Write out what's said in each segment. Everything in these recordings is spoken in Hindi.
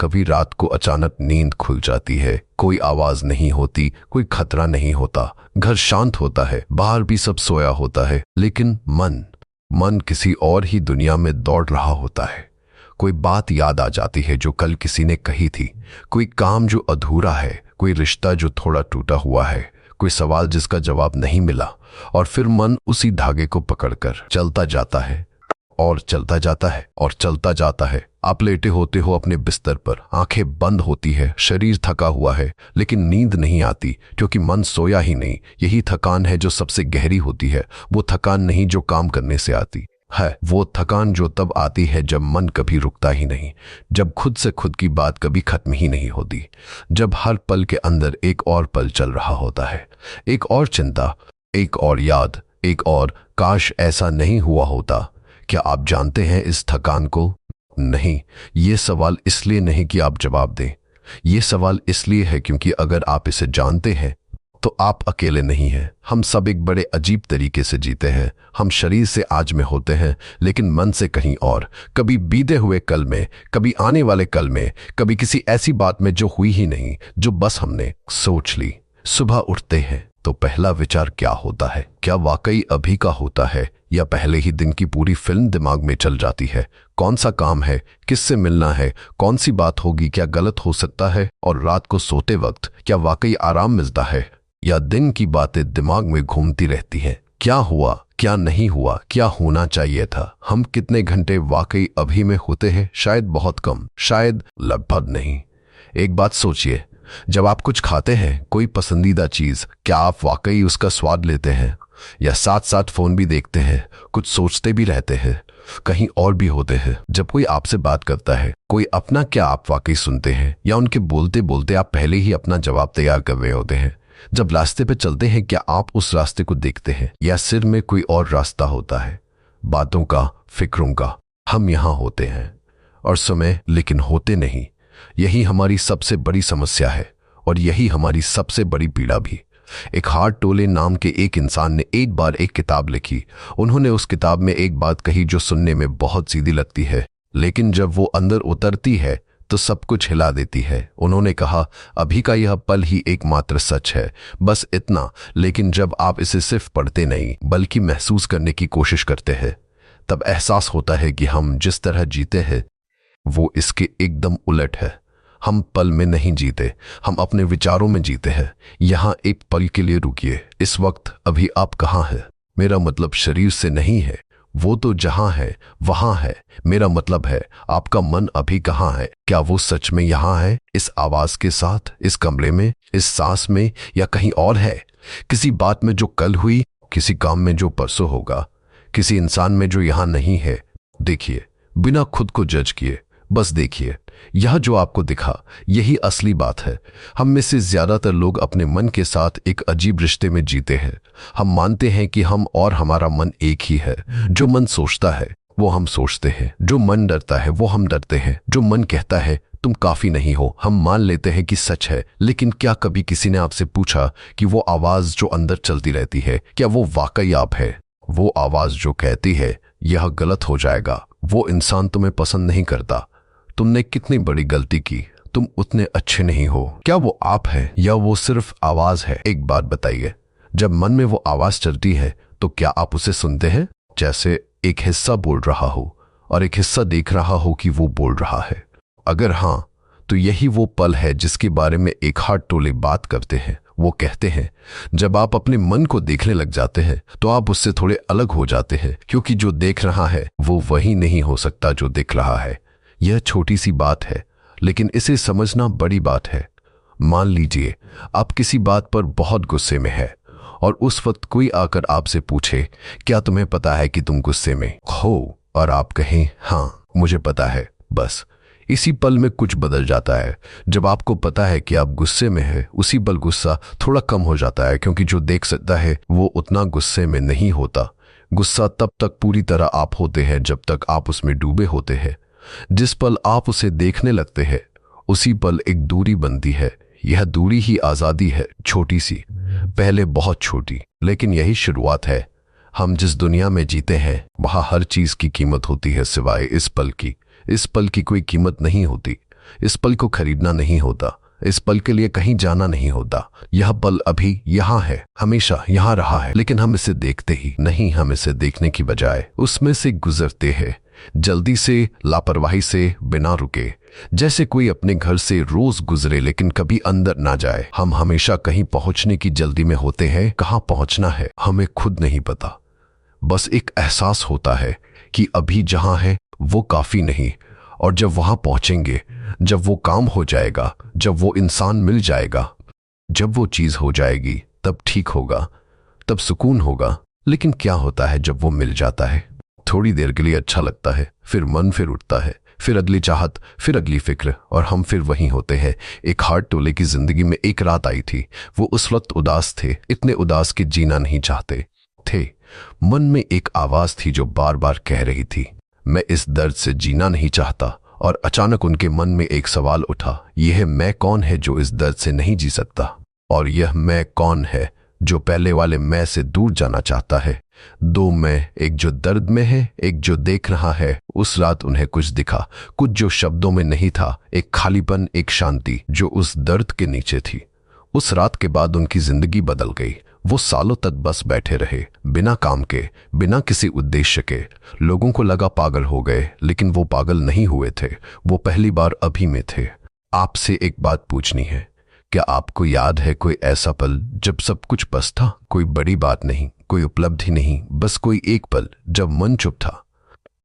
कभी रात को अचानक नींद खुल जाती है, कोई आवाज नहीं होती, कोई खतरा नहीं होता, घर शांत होता है, बाहर भी सब सोया होता है, लेकिन मन किसी और ही दुनिया में दौड़ रहा होता है। कोई बात याद आ जाती है जो कल किसी ने कही थी, कोई काम जो अधूरा है, कोई रिश्ता जो थोड़ा टूटा हुआ है, कोई सवाल जिसका जवाब नहीं मिला, और फिर मन उसी धागे को पकड़कर चलता जाता है और चलता जाता है और चलता जाता है। आप लेटे होते हो अपने बिस्तर पर, आंखें बंद होती है, शरीर थका हुआ है, लेकिन नींद नहीं आती क्योंकि मन सोया ही नहीं। यही थकान है जो सबसे गहरी होती है। वो थकान नहीं जो काम करने से आती है, वो थकान जो तब आती है जब मन कभी रुकता ही नहीं, जब खुद से खुद की बात कभी खत्म ही नहीं होती, जब हर पल के अंदर एक और पल चल रहा होता है, एक और चिंता, एक और याद, एक और काश ऐसा नहीं हुआ होता। क्या आप जानते हैं इस थकान को? नहीं, ये सवाल इसलिए नहीं कि आप जवाब दें, ये सवाल इसलिए है क्योंकि अगर आप इसे जानते हैं तो आप अकेले नहीं हैं। हम सब एक बड़े अजीब तरीके से जीते हैं। हम शरीर से आज में होते हैं लेकिन मन से कहीं और, कभी बीते हुए कल में, कभी आने वाले कल में, कभी किसी ऐसी बात में जो हुई ही नहीं, जो बस हमने सोच ली। सुबह उठते हैं तो पहला विचार क्या होता है? क्या वाकई अभी का होता है या पहले ही दिन की पूरी फिल्म दिमाग में चल जाती है? कौन सा काम है, किससे मिलना है, कौन सी बात होगी, क्या गलत हो सकता है? और रात को सोते वक्त क्या वाकई आराम मिलता है या दिन की बातें दिमाग में घूमती रहती हैं? क्या हुआ, क्या नहीं हुआ, क्या होना चाहिए था? हम कितने घंटे वाकई अभी में होते हैं? शायद बहुत कम, शायद लगभग नहीं। एक बात सोचिए, जब आप कुछ खाते हैं, कोई पसंदीदा चीज, क्या आप वाकई उसका स्वाद लेते हैं या साथ साथ फोन भी देखते हैं, कुछ सोचते भी रहते हैं, कहीं और भी होते हैं? जब कोई आपसे बात करता है, कोई अपना, क्या आप वाकई सुनते हैं या उनके बोलते बोलते आप पहले ही अपना जवाब तैयार कर रहे होते हैं? जब रास्ते पे चलते हैं, क्या आप उस रास्ते को देखते हैं या सिर में कोई और रास्ता होता है? बातों का, फिक्रों का। हम यहां होते हैं और समय, लेकिन होते नहीं। यही हमारी सबसे बड़ी समस्या है और यही हमारी सबसे बड़ी पीड़ा भी। एक हार्ट टोले नाम के एक इंसान ने एक बार एक किताब लिखी। उन्होंने उस किताब में एक बात कही जो सुनने में बहुत सीधी लगती है, लेकिन जब वो अंदर उतरती है तो सब कुछ हिला देती है। उन्होंने कहा, अभी का यह पल ही एकमात्र सच है, बस इतना। लेकिन जब आप इसे सिर्फ पढ़ते नहीं बल्कि महसूस करने की कोशिश करते हैं, तब एहसास होता है कि हम जिस तरह जीते हैं वो इसके एकदम उलट है। हम पल में नहीं जीते, हम अपने विचारों में जीते हैं। यहां एक पल के लिए रुकिए। इस वक्त अभी आप कहां हैं? मेरा मतलब शरीर से नहीं है, वो तो जहां है वहां है। मेरा मतलब है आपका मन अभी कहां है? क्या वो सच में यहां है, इस आवाज के साथ, इस कमरे में, इस सांस में, या कहीं और है? किसी बात में जो कल हुई, किसी काम में जो परसों होगा, किसी इंसान में जो यहां नहीं है। देखिए, बिना खुद को जज किए, बस देखिए। यह जो आपको दिखा, यही असली बात है। हम में से ज्यादातर लोग अपने मन के साथ एक अजीब रिश्ते में जीते हैं। हम मानते हैं कि हम और हमारा मन एक ही है। जो मन सोचता है वो हम सोचते हैं, जो मन डरता है वो हम डरते हैं, जो मन कहता है तुम काफी नहीं हो, हम मान लेते हैं कि सच है। लेकिन क्या कभी किसी ने आपसे पूछा कि वो आवाज जो अंदर चलती रहती है, क्या वो वाकई आप है? वो आवाज जो कहती है यह गलत हो जाएगा, वो इंसान तुम्हें पसंद नहीं करता, तुमने कितनी बड़ी गलती की, तुम उतने अच्छे नहीं हो, क्या वो आप है या वो सिर्फ आवाज है? एक बात बताइए, जब मन में वो आवाज चलती है तो क्या आप उसे सुनते हैं? जैसे एक हिस्सा बोल रहा हो और एक हिस्सा देख रहा हो कि वो बोल रहा है। अगर हां, तो यही वो पल है जिसके बारे में एक हार्ट टोले बात करते हैं। वो कहते हैं, जब आप अपने मन को देखने लग जाते हैं तो आप उससे थोड़े अलग हो जाते हैं, क्योंकि जो देख रहा है वो वही नहीं हो सकता जो दिख रहा है। यह छोटी सी बात है, लेकिन इसे समझना बड़ी बात है। मान लीजिए आप किसी बात पर बहुत गुस्से में है और उस वक्त कोई आकर आपसे पूछे, क्या तुम्हें पता है कि तुम गुस्से में हो? और आप कहें, हाँ मुझे पता है। बस इसी पल में कुछ बदल जाता है। जब आपको पता है कि आप गुस्से में हैं, उसी पल गुस्सा थोड़ा कम हो जाता है, क्योंकि जो देख सकता है वो उतना गुस्से में नहीं होता। गुस्सा तब तक पूरी तरह आप होते हैं जब तक आप उसमें डूबे होते हैं। जिस पल आप उसे देखने लगते हैं, उसी पल एक दूरी बनती है। यह दूरी ही आजादी है, छोटी सी, पहले बहुत छोटी, लेकिन यही शुरुआत है। हम जिस दुनिया में जीते हैं वहां हर चीज की कीमत होती है सिवाय इस पल की। इस पल की कोई कीमत नहीं होती। इस पल को खरीदना नहीं होता, इस पल के लिए कहीं जाना नहीं होता। यह पल अभी यहाँ है, हमेशा यहाँ रहा है, लेकिन हम इसे देखते ही नहीं। हम इसे देखने की बजाय उसमें से गुजरते हैं, जल्दी से, लापरवाही से, बिना रुके, जैसे कोई अपने घर से रोज गुजरे लेकिन कभी अंदर ना जाए। हम हमेशा कहीं पहुंचने की जल्दी में होते हैं। कहाँ पहुंचना है हमें खुद नहीं पता, बस एक एहसास होता है कि अभी जहां है वो काफी नहीं, और जब वहां पहुंचेंगे, जब वो काम हो जाएगा, जब वो इंसान मिल जाएगा, जब वो चीज हो जाएगी, तब ठीक होगा, तब सुकून होगा। लेकिन क्या होता है जब वो मिल जाता है? थोड़ी देर के लिए अच्छा लगता है, फिर मन फिर उठता है, फिर अगली चाहत, फिर अगली फिक्र, और हम फिर वहीं होते हैं। एक हार्ट टोले की जिंदगी में एक रात आई थी। वो उस वक्त उदास थे, इतने उदास कि जीना नहीं चाहते थे। मन में एक आवाज थी जो बार बार कह रही थी, मैं इस दर्द से जीना नहीं चाहता। और अचानक उनके मन में एक सवाल उठा, यह मैं कौन है जो इस दर्द से नहीं जी सकता? और यह मैं कौन है जो पहले वाले मैं से दूर जाना चाहता है? दो मैं, एक जो दर्द में है, एक जो देख रहा है। उस रात उन्हें कुछ दिखा, कुछ जो शब्दों में नहीं था, एक खालीपन, एक शांति जो उस दर्द के नीचे थी। उस रात के बाद उनकी जिंदगी बदल गई। वो सालों तक बस बैठे रहे, बिना काम के, बिना किसी उद्देश्य के। लोगों को लगा पागल हो गए, लेकिन वो पागल नहीं हुए थे। वो पहली बार अभी में थे। आपसे एक बात पूछनी है, क्या आपको याद है कोई ऐसा पल जब सब कुछ बस था? कोई बड़ी बात नहीं, कोई उपलब्धि नहीं, बस कोई एक पल जब मन चुप था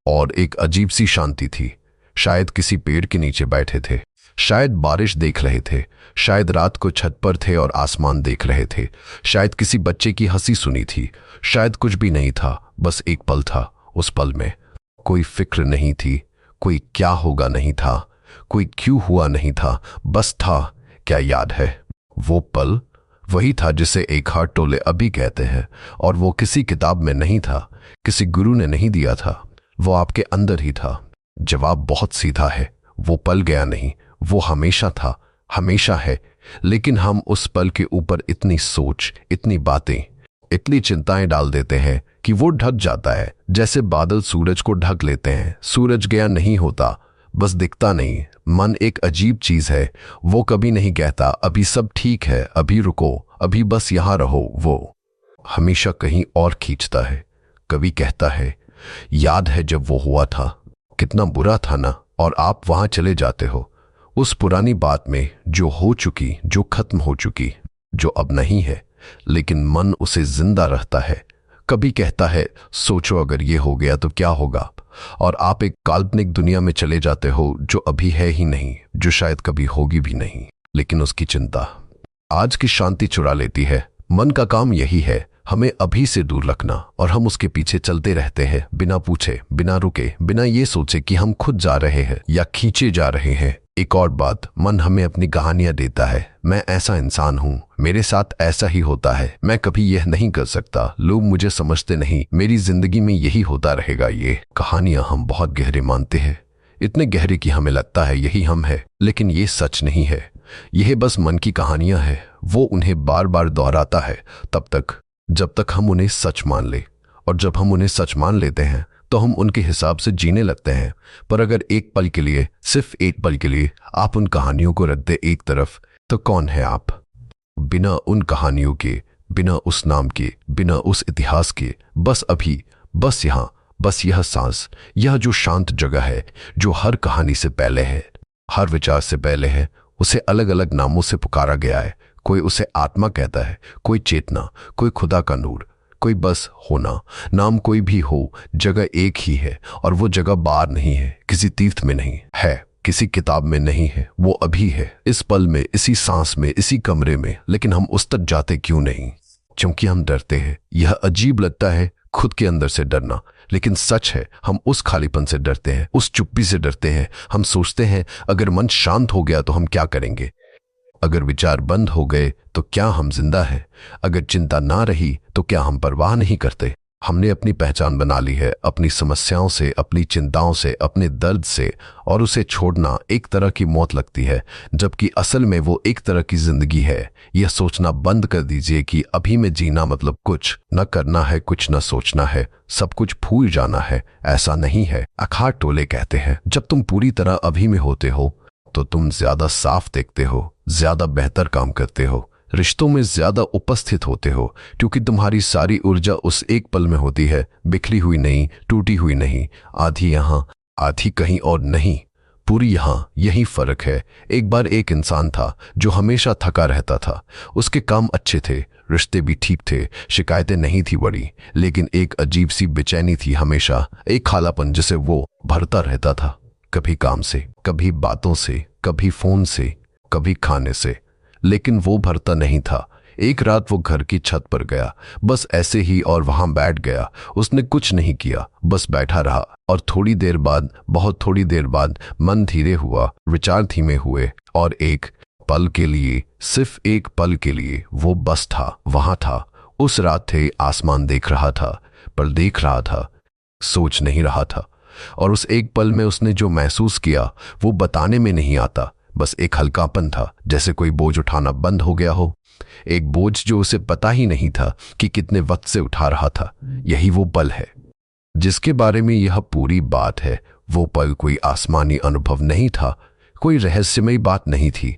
और एक अजीब सी शांति थी। शायद किसी पेड़ के नीचे बैठे थे, शायद बारिश देख रहे थे, शायद रात को छत पर थे और आसमान देख रहे थे, शायद किसी बच्चे की हंसी सुनी थी, शायद कुछ भी नहीं था, बस एक पल था। उस पल में कोई फिक्र नहीं थी, कोई क्या होगा नहीं था, कोई क्यों हुआ नहीं था, बस था। क्या याद है वो पल? वही था जिसे एक हार्ट टोले अभी कहते हैं, और वो किसी किताब में नहीं था, किसी गुरु ने नहीं दिया था, वो आपके अंदर ही था। जवाब बहुत सीधा है, वो पल गया नहीं, वो हमेशा था, हमेशा है। लेकिन हम उस पल के ऊपर इतनी सोच, इतनी बातें, इतनी चिंताएं डाल देते हैं कि वो ढक जाता है, जैसे बादल सूरज को ढक लेते हैं। सूरज गया नहीं होता, बस दिखता नहीं। मन एक अजीब चीज है, वो कभी नहीं कहता अभी सब ठीक है, अभी रुको, अभी बस यहां रहो। वो हमेशा कहीं और खींचता है। कभी कहता है, याद है जब वो हुआ था, कितना बुरा था ना, और आप वहां चले जाते हो उस पुरानी बात में जो हो चुकी, जो खत्म हो चुकी, जो अब नहीं है, लेकिन मन उसे जिंदा रहता है। कभी कहता है, सोचो अगर ये हो गया तो क्या होगा, और आप एक काल्पनिक दुनिया में चले जाते हो जो अभी है ही नहीं, जो शायद कभी होगी भी नहीं। लेकिन उसकी चिंता आज की शांति चुरा लेती है। मन का काम यही है, हमें अभी से दूर रखना, और हम उसके पीछे चलते रहते हैं, बिना पूछे, बिना रुके, बिना ये सोचे कि हम खुद जा रहे हैं या खींचे जा रहे हैं। एक और बात, मन हमें अपनी कहानियां देता है। मैं ऐसा इंसान हूं, मेरे साथ ऐसा ही होता है, मैं कभी यह नहीं कर सकता, लोग मुझे समझते नहीं, मेरी जिंदगी में यही होता रहेगा। ये कहानियां हम बहुत गहरे मानते हैं, इतने गहरे कि हमें लगता है यही हम है, लेकिन ये सच नहीं है। यह बस मन की कहानियां हैं। वो उन्हें बार बार दोहराता है तब तक जब तक हम उन्हें सच मान ले, और जब हम उन्हें सच मान लेते हैं तो हम उनके हिसाब से जीने लगते हैं। पर अगर एक पल के लिए, सिर्फ एक पल के लिए आप उन कहानियों को रख दे एक तरफ, तो कौन है आप? बिना उन कहानियों के, बिना उस नाम के, बिना उस इतिहास के, बस अभी, बस यहां, बस यह सांस, यह जो शांत जगह है, जो हर कहानी से पहले है, हर विचार से पहले है। उसे अलग अलग नामों से पुकारा गया है। कोई उसे आत्मा कहता है, कोई चेतना, कोई खुदा का नूर, कोई बस होना। नाम कोई भी हो, जगह एक ही है, और वो जगह बाहर नहीं है, किसी तीर्थ में नहीं है, किसी किताब में नहीं है, वो अभी है, इस पल में, इसी सांस में, इसी कमरे में। लेकिन हम उस तक जाते क्यों नहीं? क्योंकि हम डरते हैं। यह अजीब लगता है खुद के अंदर से डरना, लेकिन सच है, हम उस खालीपन से डरते हैं, उस चुप्पी से डरते हैं। हम सोचते हैं अगर मन शांत हो गया तो हम क्या करेंगे? अगर विचार बंद हो गए तो क्या हम जिंदा हैं? अगर चिंता ना रही तो क्या हम परवाह नहीं करते? हमने अपनी पहचान बना ली है अपनी समस्याओं से, अपनी चिंताओं से, अपने दर्द से, और उसे छोड़ना एक तरह की मौत लगती है, जबकि असल में वो एक तरह की जिंदगी है। यह सोचना बंद कर दीजिए कि अभी में जीना मतलब कुछ न करना है, कुछ न सोचना है, सब कुछ भूल जाना है। ऐसा नहीं है। अखाड़ टोले कहते हैं, जब तुम पूरी तरह अभी में होते हो तो तुम ज्यादा साफ देखते हो, ज्यादा बेहतर काम करते हो, रिश्तों में ज्यादा उपस्थित होते हो, क्योंकि तुम्हारी सारी ऊर्जा उस एक पल में होती है, बिखरी हुई नहीं, टूटी हुई नहीं, आधी यहां आधी कहीं और नहीं, पूरी यहां। यही फर्क है। एक बार एक इंसान था जो हमेशा थका रहता था। उसके काम अच्छे थे, रिश्ते भी ठीक थे, शिकायतें नहीं थी बड़ी, लेकिन एक अजीब सी बेचैनी थी हमेशा, एक खालापन जिसे वो भरता रहता था, कभी काम से, कभी बातों से, कभी फोन से, कभी खाने से, लेकिन वो भरता नहीं था। एक रात वो घर की छत पर गया, बस ऐसे ही, और वहां बैठ गया। उसने कुछ नहीं किया, बस बैठा रहा। और थोड़ी देर बाद, बहुत थोड़ी देर बाद, मन धीरे हुआ, विचार धीमे हुए, और एक पल के लिए, सिर्फ एक पल के लिए वो बस था, वहां था। उस रात थे, आसमान देख रहा था, पर देख रहा था, सोच नहीं रहा था। और उस एक पल में उसने जो महसूस किया वो बताने में नहीं आता। बस एक हल्कापन था, जैसे कोई बोझ उठाना बंद हो गया हो, एक बोझ जो उसे पता ही नहीं था कि कितने वक्त से उठा रहा था। यही वो पल है जिसके बारे में यह पूरी बात है। वो पल कोई आसमानी अनुभव नहीं था, कोई रहस्यमयी बात नहीं थी,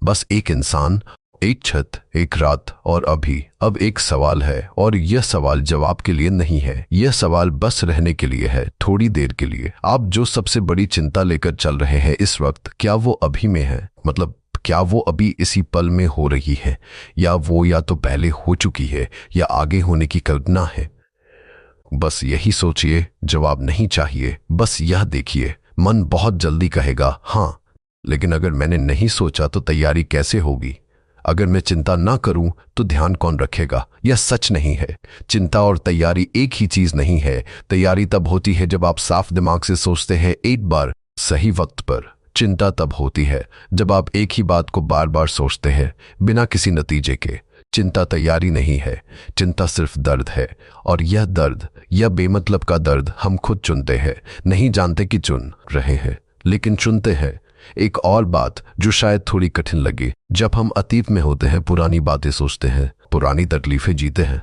बस एक इंसान, एक छत, एक रात, और अभी। अब एक सवाल है, और यह सवाल जवाब के लिए नहीं है, यह सवाल बस रहने के लिए है, थोड़ी देर के लिए। आप जो सबसे बड़ी चिंता लेकर चल रहे हैं इस वक्त, क्या वो अभी में है? मतलब क्या वो अभी इसी पल में हो रही है, या वो या तो पहले हो चुकी है या आगे होने की कल्पना है? बस यही सोचिए, जवाब नहीं चाहिए, बस यह देखिए। मन बहुत जल्दी कहेगा हाँ, लेकिन अगर मैंने नहीं सोचा तो तैयारी कैसे होगी? अगर मैं चिंता ना करूं तो ध्यान कौन रखेगा? यह सच नहीं है। चिंता और तैयारी एक ही चीज नहीं है। तैयारी तब होती है जब आप साफ दिमाग से सोचते हैं एक बार, सही वक्त पर। चिंता तब होती है जब आप एक ही बात को बार बार सोचते हैं, बिना किसी नतीजे के। चिंता तैयारी नहीं है, चिंता सिर्फ दर्द है। और यह दर्द, यह बेमतलब का दर्द हम खुद चुनते हैं, नहीं जानते कि चुन रहे हैं, लेकिन चुनते हैं। एक और बात जो शायद थोड़ी कठिन लगे, जब हम अतीत में होते हैं, पुरानी बातें सोचते हैं, पुरानी तकलीफें जीते हैं,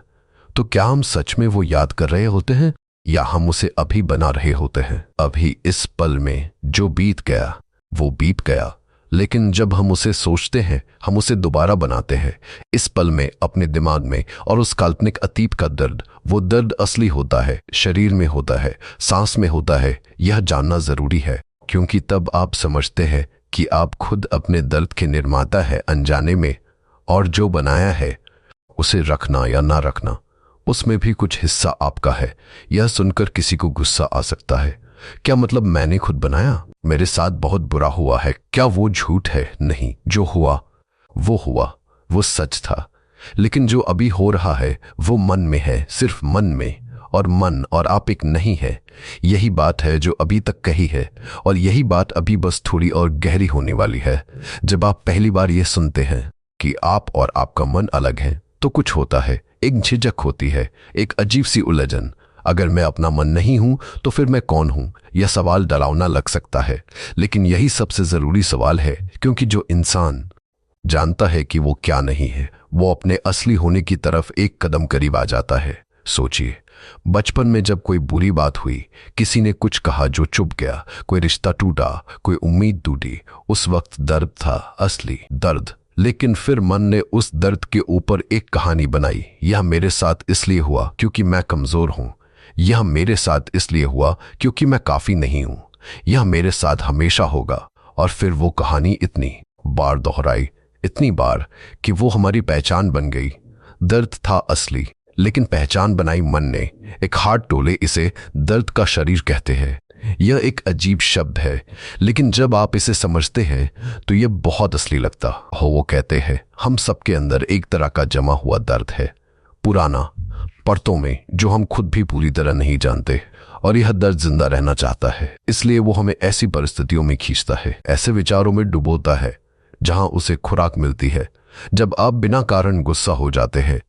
तो क्या हम सच में वो याद कर रहे होते हैं, या हम उसे अभी बना रहे होते हैं? अभी इस पल में जो बीत गया वो बीत गया, लेकिन जब हम उसे सोचते हैं, हम उसे दोबारा बनाते हैं, इस पल में, अपने दिमाग में। और उस काल्पनिक अतीत का दर्द, वो दर्द असली होता है, शरीर में होता है, सांस में होता है। यह जानना जरूरी है, क्योंकि तब आप समझते हैं कि आप खुद अपने दर्द के निर्माता है, अनजाने में। और जो बनाया है, उसे रखना या ना रखना, उसमें भी कुछ हिस्सा आपका है। यह सुनकर किसी को गुस्सा आ सकता है, क्या मतलब मैंने खुद बनाया, मेरे साथ बहुत बुरा हुआ है? क्या वो झूठ है? नहीं, जो हुआ, वो सच था। लेकिन जो अभी हो रहा है वो मन में है, सिर्फ मन में। और मन और आप एक नहीं है। यही बात है जो अभी तक कही है, और यही बात अभी बस थोड़ी और गहरी होने वाली है। जब आप पहली बार यह सुनते हैं कि आप और आपका मन अलग है, तो कुछ होता है, एक झिझक होती है, एक अजीब सी उलझन। अगर मैं अपना मन नहीं हूं तो फिर मैं कौन हूं? यह सवाल डरावना लग सकता है, लेकिन यही सबसे जरूरी सवाल है, क्योंकि जो इंसान जानता है कि वो क्या नहीं है, वो अपने असली होने की तरफ एक कदम करीब आ जाता है। सोचिए, बचपन में जब कोई बुरी बात हुई, किसी ने कुछ कहा जो चुभ गया, कोई रिश्ता टूटा, कोई उम्मीद टूटी, उस वक्त दर्द था, असली दर्द। लेकिन फिर मन ने उस दर्द के ऊपर एक कहानी बनाई। यह मेरे साथ इसलिए हुआ क्योंकि मैं कमजोर हूं, यह मेरे साथ इसलिए हुआ क्योंकि मैं काफी नहीं हूं, यह मेरे साथ हमेशा होगा। और फिर वो कहानी इतनी बार दोहराई, इतनी बार, कि वो हमारी पहचान बन गई। दर्द था असली, लेकिन पहचान बनाई मन ने। एक हाथ टोले इसे दर्द का शरीर कहते हैं। यह एक अजीब शब्द है, लेकिन जब आप इसे समझते हैं तो यह बहुत असली लगता हो। वो कहते हैं हम सबके अंदर एक तरह का जमा हुआ दर्द है, पुराना, परतों में, जो हम खुद भी पूरी तरह नहीं जानते। और यह दर्द जिंदा रहना चाहता है, इसलिए वो हमें ऐसी परिस्थितियों में खींचता है, ऐसे विचारों में डुबोता है जहां उसे खुराक मिलती है। जब आप बिना कारण गुस्सा हो जाते हैं,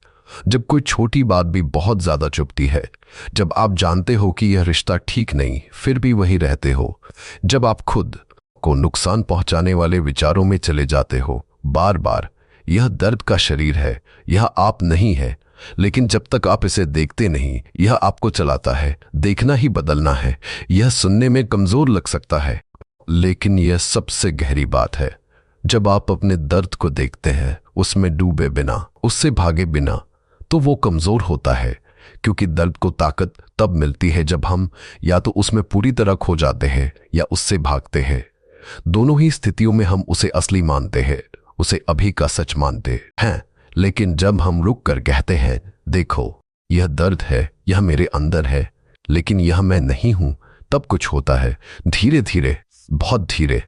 जब कोई छोटी बात भी बहुत ज्यादा चुभती है, जब आप जानते हो कि यह रिश्ता ठीक नहीं फिर भी वही रहते हो, जब आप खुद को नुकसान पहुंचाने वाले विचारों में चले जाते हो बार बार, यह दर्द का शरीर है, यह आप नहीं है। लेकिन जब तक आप इसे देखते नहीं, यह आपको चलाता है। देखना ही बदलना है। यह सुनने में कमजोर लग सकता है, लेकिन यह सबसे गहरी बात है। जब आप अपने दर्द को देखते हैं, उसमें डूबे बिना, उससे भागे बिना, तो वो कमजोर होता है। क्योंकि दर्द को ताकत तब मिलती है जब हम या तो उसमें पूरी तरह खो जाते हैं या उससे भागते हैं। दोनों ही स्थितियों में हम उसे असली मानते हैं, उसे अभी का सच मानते हैं। लेकिन जब हम रुक कर कहते हैं, देखो यह दर्द है, यह मेरे अंदर है, लेकिन यह मैं नहीं हूं, तब कुछ होता है। धीरे धीरे, बहुत धीरे,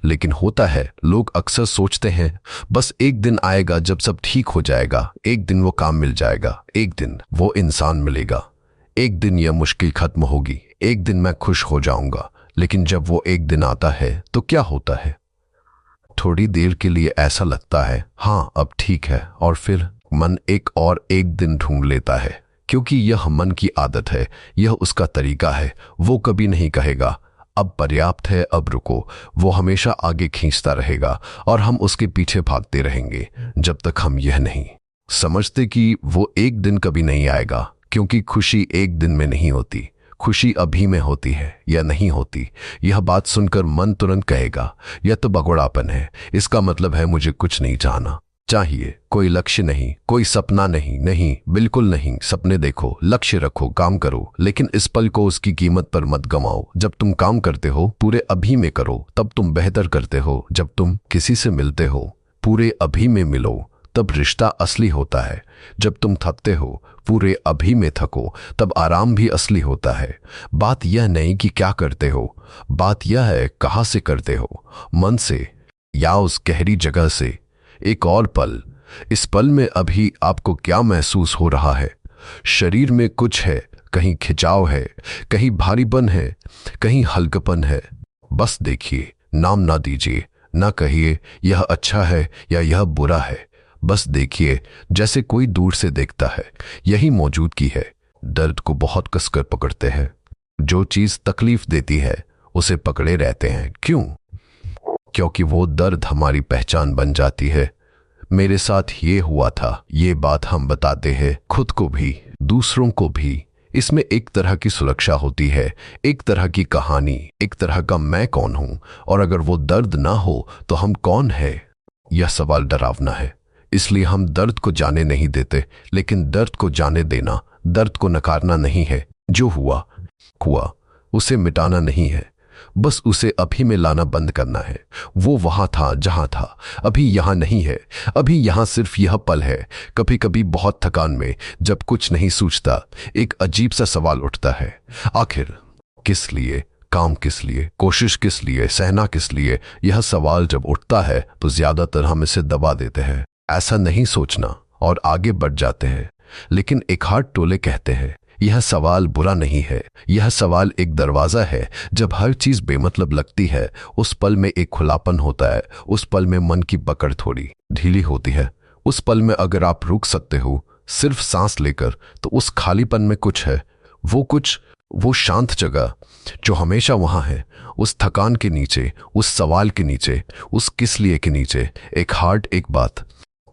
लेकिन होता है। लोग अक्सर सोचते हैं बस एक दिन आएगा जब सब ठीक हो जाएगा, एक दिन वो काम मिल जाएगा, एक दिन वो इंसान मिलेगा, एक दिन यह मुश्किल खत्म होगी, एक दिन मैं खुश हो जाऊंगा। लेकिन जब वो एक दिन आता है तो क्या होता है? थोड़ी देर के लिए ऐसा लगता है हाँ अब ठीक है, और फिर मन एक दिन ढूंढ लेता है। क्योंकि यह मन की आदत है, यह उसका तरीका है। वो कभी नहीं कहेगा अब पर्याप्त है, अब रुको। वो हमेशा आगे खींचता रहेगा और हम उसके पीछे भागते रहेंगे जब तक हम यह नहीं समझते कि वो एक दिन कभी नहीं आएगा। क्योंकि खुशी एक दिन में नहीं होती, खुशी अभी में होती है या नहीं होती। यह बात सुनकर मन तुरंत कहेगा यह तो बगड़ापन है, इसका मतलब है मुझे कुछ नहीं चाहना चाहिए, कोई लक्ष्य नहीं, कोई सपना नहीं। नहीं, बिल्कुल नहीं। सपने देखो, लक्ष्य रखो, काम करो, लेकिन इस पल को उसकी कीमत पर मत गमाओ। जब तुम काम करते हो पूरे अभी में करो, तब तुम बेहतर करते हो। जब तुम किसी से मिलते हो पूरे अभी में मिलो, तब रिश्ता असली होता है। जब तुम थकते हो पूरे अभी में थको, तब आराम भी असली होता है। बात यह नहीं कि क्या करते हो, बात यह है कहां से करते हो, मन से या उस गहरी जगह से। एक और पल, इस पल में अभी आपको क्या महसूस हो रहा है? शरीर में कुछ है, कहीं खिंचाव है, कहीं भारीपन है, कहीं हल्कापन है। बस देखिए, नाम ना दीजिए, ना कहिए यह अच्छा है या यह बुरा है। बस देखिए जैसे कोई दूर से देखता है। यही मौजूदगी है। दर्द को बहुत कसकर पकड़ते हैं। जो चीज तकलीफ देती है उसे पकड़े रहते हैं। क्यों? क्योंकि वो दर्द हमारी पहचान बन जाती है। मेरे साथ ये हुआ था, ये बात हम बताते हैं खुद को भी, दूसरों को भी। इसमें एक तरह की सुरक्षा होती है, एक तरह की कहानी, एक तरह का मैं कौन हूं। और अगर वो दर्द ना हो तो हम कौन है? यह सवाल डरावना है। इसलिए हम दर्द को जाने नहीं देते। लेकिन दर्द को जाने देना, दर्द को नकारना नहीं है। जो हुआ हुआ, उसे मिटाना नहीं है, बस उसे अभी में लाना बंद करना है। वो वहां था जहां था, अभी यहां नहीं है। अभी यहां सिर्फ यह पल है। कभी कभी बहुत थकान में, जब कुछ नहीं सूझता, एक अजीब सा सवाल उठता है, आखिर किस लिए? काम किस लिए? कोशिश किस लिए? सहना किस लिए? यह सवाल जब उठता है तो ज्यादातर हम इसे दबा देते हैं, ऐसा नहीं सोचना, और आगे बढ़ जाते हैं। लेकिन एखार्ट टोले कहते हैं यह सवाल बुरा नहीं है, यह सवाल एक दरवाजा है। जब हर चीज बेमतलब लगती है, उस पल में एक खुलापन होता है। उस पल में मन की पकड़ थोड़ी ढीली होती है। उस पल में अगर आप रुक सकते हो सिर्फ सांस लेकर, तो उस खालीपन में कुछ है। वो कुछ, वो शांत जगह जो हमेशा वहां है, उस थकान के नीचे, उस सवाल के नीचे, उस किस लिए के नीचे। एक हार्ट एक बात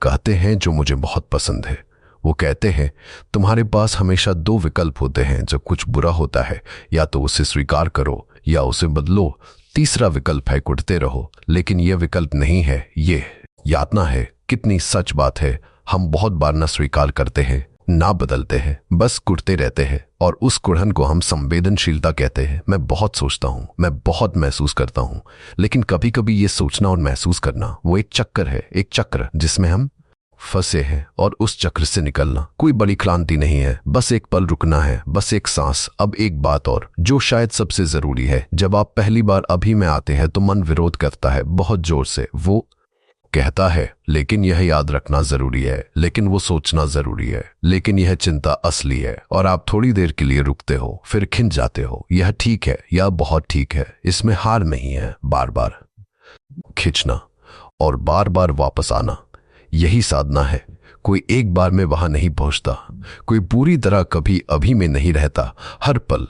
कहते हैं जो मुझे बहुत पसंद है। वो कहते हैं तुम्हारे पास हमेशा दो विकल्प होते हैं जब कुछ बुरा होता है, या तो उसे स्वीकार करो या उसे बदलो। तीसरा विकल्प है कुटते रहो। लेकिन यह विकल्प नहीं है, ये यातना है। कितनी सच बात है। हम बहुत बार ना स्वीकार करते हैं, ना बदलते हैं, बस कुटते रहते हैं। और उस कुढ़न को हम संवेदनशीलता कहते हैं। मैं बहुत सोचता हूं, मैं बहुत महसूस करता हूं, लेकिन कभी कभी ये सोचना और महसूस करना वो एक चक्कर है, एक चक्र जिसमें हम फंसे हैं। और उस चक्र से निकलना कोई बड़ी क्रांति नहीं है, बस एक पल रुकना है, बस एक सांस। अब एक बात और जो शायद सबसे जरूरी है, जब आप पहली बार अभी में आते हैं तो मन विरोध करता है बहुत जोर से। वो कहता है लेकिन यह याद रखना जरूरी है, लेकिन वो सोचना जरूरी है, लेकिन यह चिंता असली है। और आप थोड़ी देर के लिए रुकते हो, फिर खिंच जाते हो। यह ठीक है या बहुत ठीक है, इसमें हार नहीं है। बार बार खिंचना और बार बार वापस आना, यही साधना है। कोई एक बार में वहां नहीं पहुंचता, कोई पूरी तरह कभी अभी में नहीं रहता। हर पल,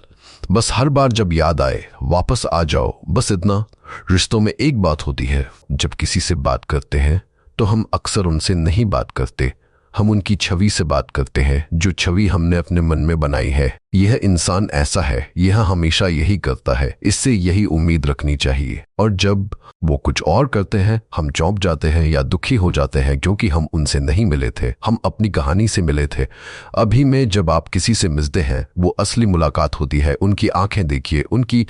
बस हर बार जब याद आए वापस आ जाओ, बस इतना। रिश्तों में एक बात होती है, जब किसी से बात करते हैं तो हम अक्सर उनसे नहीं बात करते, हम उनकी छवि से बात करते हैं, जो छवि हमने अपने मन में बनाई है। यह इंसान ऐसा है, यह हमेशा यही करता है, इससे यही उम्मीद रखनी चाहिए। और जब वो कुछ और करते हैं, हम चौंक जाते हैं या दुखी हो जाते हैं, क्योंकि हम उनसे नहीं मिले थे, हम अपनी कहानी से मिले थे। अभी में जब आप किसी से मिलते हैं, वो असली मुलाकात होती है। उनकी आंखें देखिए, उनकी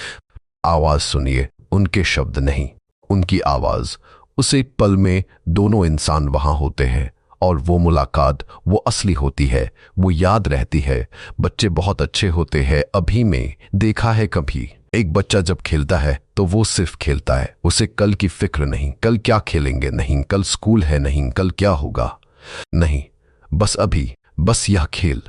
आवाज सुनिए, उनके शब्द नहीं, उनकी आवाज। उस एक पल में दोनों इंसान वहां होते हैं, और वो मुलाकात वो असली होती है, वो याद रहती है। बच्चे बहुत अच्छे होते हैं। अभी में देखा है कभी एक बच्चा जब खेलता है तो वो सिर्फ खेलता है, उसे कल की फिक्र नहीं, कल क्या खेलेंगे नहीं, कल स्कूल है नहीं, कल क्या होगा नहीं, बस अभी, बस यह खेल,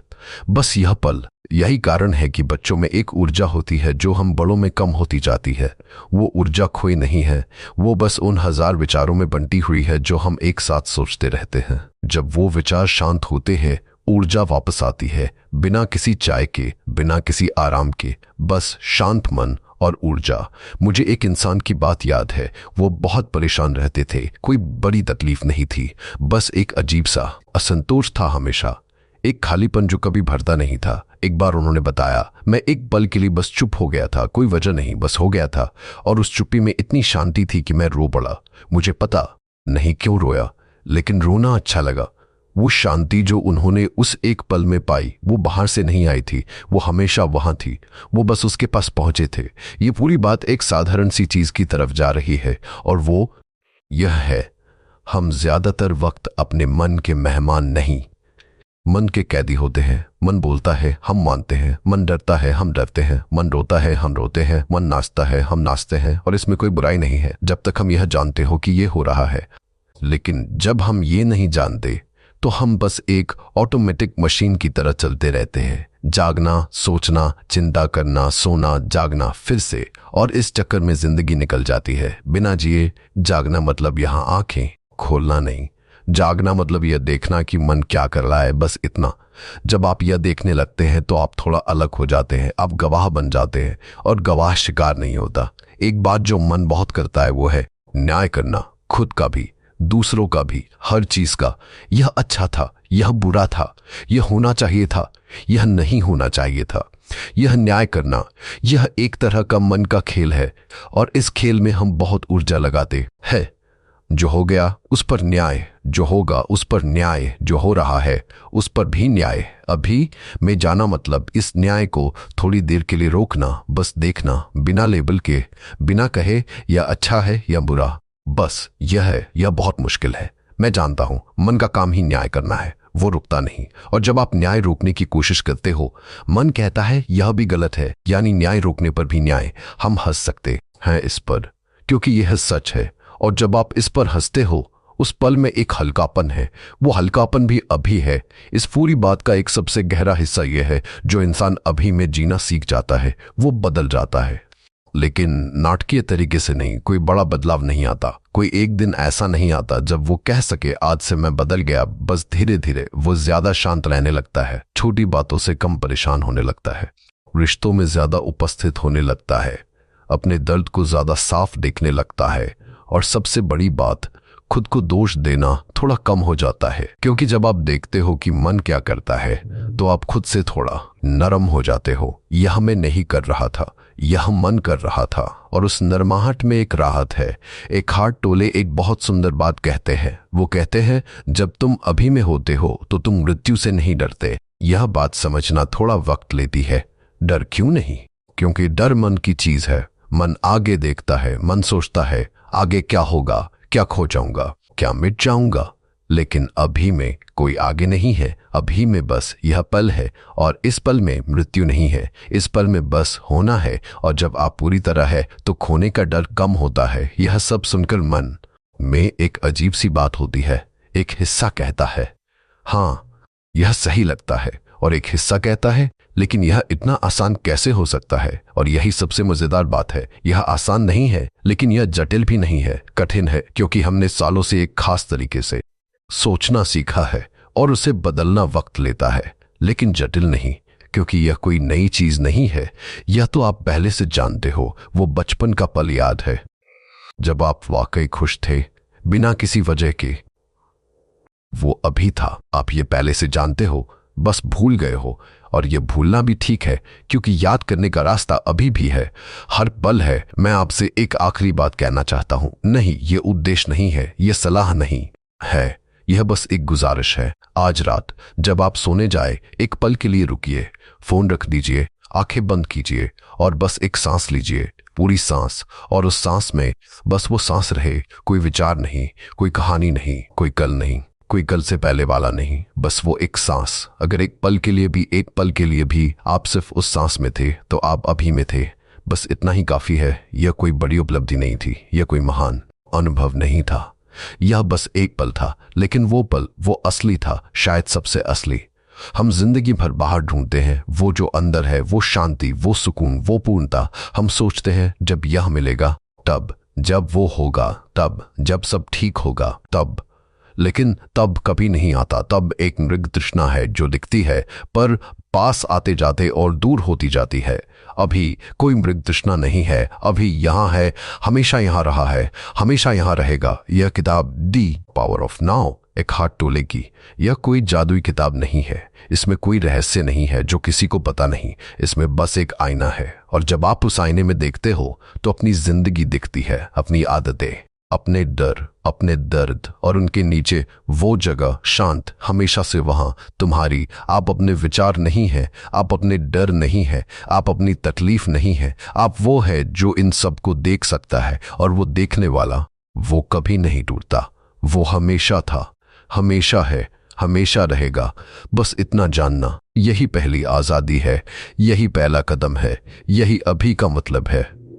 बस यह पल। यही कारण है कि बच्चों में एक ऊर्जा होती है जो हम बड़ों में कम होती जाती है। वो ऊर्जा खोई नहीं है, वो बस उन हजार विचारों में बंटी हुई है जो हम एक साथ सोचते रहते हैं। जब वो विचार शांत होते हैं, ऊर्जा वापस आती है, बिना किसी चाय के, बिना किसी आराम के, बस शांत मन और ऊर्जा। मुझे एक इंसान की बात याद है। वो बहुत परेशान रहते थे, कोई बड़ी तकलीफ नहीं थी, बस एक अजीब सा असंतोष था हमेशा, एक खालीपन जो कभी भरता नहीं था। एक बार उन्होंने बताया, मैं एक पल के लिए बस चुप हो गया था, कोई वजह नहीं, बस हो गया था। और उस चुप्पी में इतनी शांति थी कि मैं रो पड़ा। मुझे पता नहीं क्यों रोया, लेकिन रोना अच्छा लगा। वो शांति जो उन्होंने उस एक पल में पाई, वो बाहर से नहीं आई थी, वो हमेशा वहां थी। वो बस उसके पास पहुंचे थे। ये पूरी बात एक साधारण सी चीज की तरफ जा रही है, और वो यह है, हम ज्यादातर वक्त अपने मन के मेहमान नहीं, मन के कैदी होते हैं। मन बोलता है, हम मानते हैं। मन डरता है, हम डरते हैं। मन रोता है, हम रोते हैं। मन नाचता है, हम नाचते हैं। और इसमें कोई बुराई नहीं है, जब तक हम यह जानते हो कि यह हो रहा है। लेकिन जब हम ये नहीं जानते, तो हम बस एक ऑटोमेटिक मशीन की तरह चलते रहते हैं। जागना, सोचना, चिंता करना, सोना, जागना, फिर से। और इस चक्कर में जिंदगी निकल जाती है बिना जिए। जागना मतलब यहां आंखें खोलना नहीं, जागना मतलब यह देखना कि मन क्या कर रहा है, बस इतना। जब आप यह देखने लगते हैं तो आप थोड़ा अलग हो जाते हैं, आप गवाह बन जाते हैं। और गवाह शिकार नहीं होता। एक बात जो मन बहुत करता है वो है न्याय करना, खुद का भी, दूसरों का भी, हर चीज का। यह अच्छा था, यह बुरा था, यह होना चाहिए था, यह नहीं होना चाहिए था। यह न्याय करना, यह एक तरह का मन का खेल है। और इस खेल में हम बहुत ऊर्जा लगाते हैं। जो हो गया उस पर न्याय, जो होगा उस पर न्याय, जो हो रहा है उस पर भी न्याय। अभी में जाना मतलब इस न्याय को थोड़ी देर के लिए रोकना, बस देखना, बिना लेबल के, बिना कहे या अच्छा है या बुरा। बस यह है। यह बहुत मुश्किल है, मैं जानता हूं। मन का काम ही न्याय करना है, वो रुकता नहीं। और जब आप न्याय रोकने की कोशिश करते हो, मन कहता है यह भी गलत है, यानी न्याय रोकने पर भी न्याय। हम हंस सकते हैं इस पर, क्योंकि यह सच है। और जब आप इस पर हंसते हो, उस पल में एक हल्कापन है। वो हल्कापन भी अभी है। इस पूरी बात का एक सबसे गहरा हिस्सा यह है, जो इंसान अभी में जीना सीख जाता है, वो बदल जाता है। लेकिन नाटकीय तरीके से नहीं, कोई बड़ा बदलाव नहीं आता। कोई एक दिन ऐसा नहीं आता जब वो कह सके आज से मैं बदल गया। बस धीरे धीरे वो ज्यादा शांत रहने लगता है, छोटी बातों से कम परेशान होने लगता है, रिश्तों में ज्यादा उपस्थित होने लगता है, अपने दर्द को ज्यादा साफ देखने लगता है। और सबसे बड़ी बात, खुद को दोष देना थोड़ा कम हो जाता है। क्योंकि जब आप देखते हो कि मन क्या करता है, तो आप खुद से थोड़ा नरम हो जाते हो। यह मैं नहीं कर रहा था, यह मन कर रहा था। और उस नरमाहट में एक राहत है। एक हार्ट टोले एक बहुत सुंदर बात कहते हैं। वो कहते हैं, जब तुम अभी में होते हो तो तुम मृत्यु से नहीं डरते। यह बात समझना थोड़ा वक्त लेती है। डर क्यों नहीं? क्योंकि डर मन की चीज है। मन आगे देखता है, मन सोचता है आगे क्या होगा, क्या खो जाऊंगा, क्या मिट जाऊंगा। लेकिन अभी में कोई आगे नहीं है। अभी में बस यह पल है, और इस पल में मृत्यु नहीं है। इस पल में बस होना है। और जब आप पूरी तरह है तो खोने का डर कम होता है। यह सब सुनकर मन में एक अजीब सी बात होती है। एक हिस्सा कहता है, हाँ यह सही लगता है। और एक हिस्सा कहता है, लेकिन यह इतना आसान कैसे हो सकता है? और यही सबसे मजेदार बात है। यह आसान नहीं है, लेकिन यह जटिल भी नहीं है। कठिन है, क्योंकि हमने सालों से एक खास तरीके से सोचना सीखा है, और उसे बदलना वक्त लेता है। लेकिन जटिल नहीं, क्योंकि यह कोई नई चीज नहीं है। यह तो आप पहले से जानते हो। वो बचपन का पल याद है, जब आप वाकई खुश थे, बिना किसी वजह के। वो अभी था। आप ये पहले से जानते हो, बस भूल गए हो। और ये भूलना भी ठीक है, क्योंकि याद करने का रास्ता अभी भी है, हर पल है। मैं आपसे एक आखिरी बात कहना चाहता हूं। नहीं, ये उद्देश्य नहीं है, ये सलाह नहीं है, यह बस एक गुजारिश है। आज रात जब आप सोने जाए, एक पल के लिए रुकिए, फोन रख दीजिए, आंखें बंद कीजिए और बस एक सांस लीजिए, पूरी सांस। और उस सांस में बस वो सांस रहे, कोई विचार नहीं, कोई कहानी नहीं, कोई कल नहीं, कोई कल से पहले वाला नहीं, बस वो एक सांस। अगर एक पल के लिए भी, एक पल के लिए भी आप सिर्फ उस सांस में थे, तो आप अभी में थे। बस इतना ही काफी है। यह कोई बड़ी उपलब्धि नहीं थी, यह कोई महान अनुभव नहीं था, यह बस एक पल था। लेकिन वो पल, वो असली था, शायद सबसे असली। हम जिंदगी भर बाहर ढूंढते हैं वो जो अंदर है, वो शांति, वो सुकून, वो पूर्णता। हम सोचते हैं जब यह मिलेगा तब, जब वो होगा तब, जब सब ठीक होगा तब। लेकिन तब कभी नहीं आता। तब एक मृग तृष्णा है जो दिखती है, पर पास आते जाते और दूर होती जाती है। अभी कोई मृग तृष्णा नहीं है, अभी यहां है, हमेशा यहां रहा है, हमेशा यहां रहेगा। यह किताब दी पावर ऑफ नाउ एक हाथ टोले की। यह कोई जादुई किताब नहीं है, इसमें कोई रहस्य नहीं है जो किसी को पता नहीं। इसमें बस एक आईना है, और जब आप उस आईने में देखते हो तो अपनी जिंदगी दिखती है, अपनी आदतें, अपने डर, अपने दर्द, और उनके नीचे वो जगह शांत, हमेशा से वहां तुम्हारी। आप अपने विचार नहीं है, आप अपने डर नहीं है, आप अपनी तकलीफ नहीं है, आप वो है जो इन सब को देख सकता है। और वो देखने वाला, वो कभी नहीं टूटता, वो हमेशा था, हमेशा है, हमेशा रहेगा। बस इतना जानना, यही पहली आजादी है, यही पहला कदम है, यही अभी का मतलब है।